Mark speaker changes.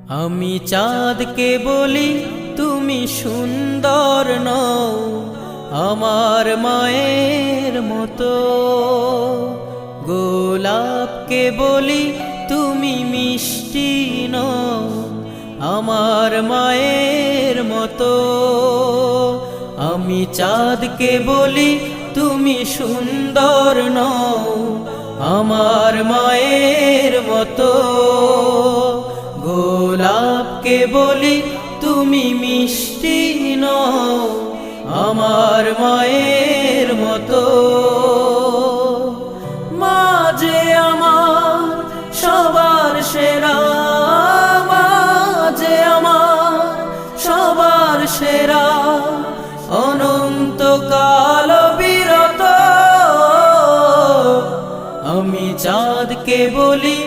Speaker 1: আমি চাঁদকে বলি তুমি সুন্দর নও আমার মায়ের মতো, গোলাপকে বলি তুমি মিষ্টি নও আমার মায়ের মতো। আমি চাঁদকে বলি তুমি সুন্দর নও আমার মায়ের মতো, গোলাপকে বলি তুমি মিষ্টি নও আমার মায়ের মতো। মা যে আমার সবার সেরা, মা যে আমার সবার সেরা, অনন্তকাল বিরত। আমি চাঁদকে বলি